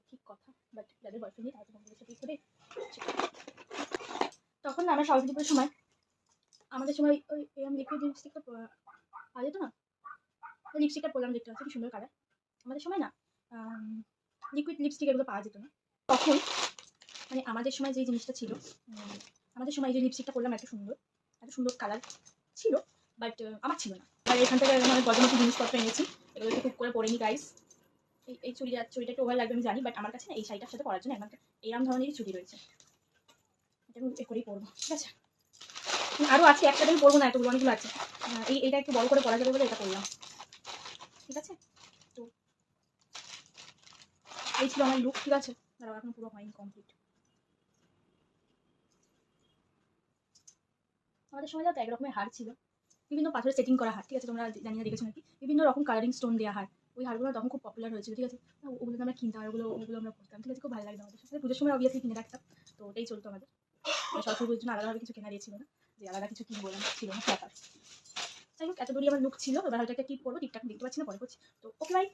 ঠিক কথা, বাট যাদের বয়ফ্রেন্ড নেই তারা তো বন্ধুদের সাথেই করে। তখন না আমরা সরস্বতী পুজোর সময় আমাদের সময় ওই এরকম লিকুইড লিপস্টিকটা পাওয়া যেত না, লিপস্টিকটা পরলাম দেখতে পাচ্ছি কি সুন্দর কালার। আমাদের সময় না লিকুইড লিপস্টিক এগুলো পাওয়া যেত না তখন। মানে আমাদের সময় যে জিনিসটা ছিল, আমাদের সময় যে লিপস্টিকটা পরলাম এত সুন্দর কালার ছিল, বাট আমার ছিল না। আর এখান থেকে আমি গজমতি জিনিসপত্র এনেছি, এগুলো একটু খুব করে পরে নি গাইস। এই চুড়িটা একটু ওভার লাগবে আমি জানি, বাট আমার কাছে না এই শাড়িটার সাথে পরার জন্য এইরকম ধরনেরই চুড়ি রয়েছে, এটা আমি করেই পরবো, ঠিক আছে। আরও আছে, একটা দিন পরবো না, এতগুলো অনেকগুলো আছে। এইটা একটু বড় করে পরা যাবে বলে এটা করলাম, ঠিক আছে। তো এই ছিল আমার লুক, ঠিক আছে। দাঁড়াও, এখন পুরো হয়নি কমপ্লিট। আমাদের সময় যাতে একরকমের হার ছিল, বিভিন্ন পাথরের সেটিং করা হার, ঠিক আছে। তোমরা জানি না দেখেছো নাকি, বিভিন্ন রকম কালারিং স্টোন দেওয়া হার। ওই হারগুলো তখন খুব পপুলার হয়েছিল, ঠিক আছে। ওগুলো আমরা কিনতাম, ওগুলো আমরা করতাম, ঠিক আছে। খুব ভালো লাগতো আমাদের সাথে। পুজোর সময় অবভিয়াসলি কিনে রাখতাম, তো ওটাই চলতো আমাদের। সরস্বতী পুজোর জন্য আলাদাভাবে কিছু কেনা দিয়েছিল না, যে আলাদা কিছু কিনবো না, ছিল না ব্যাপার। যাই হোক, এত দূরই আমার লুক ছিল। এবার হয়তো একটা টিপ করবো, টিপটা দেখতে পাচ্ছি না, পরে করছি। তো ওকে, বাই।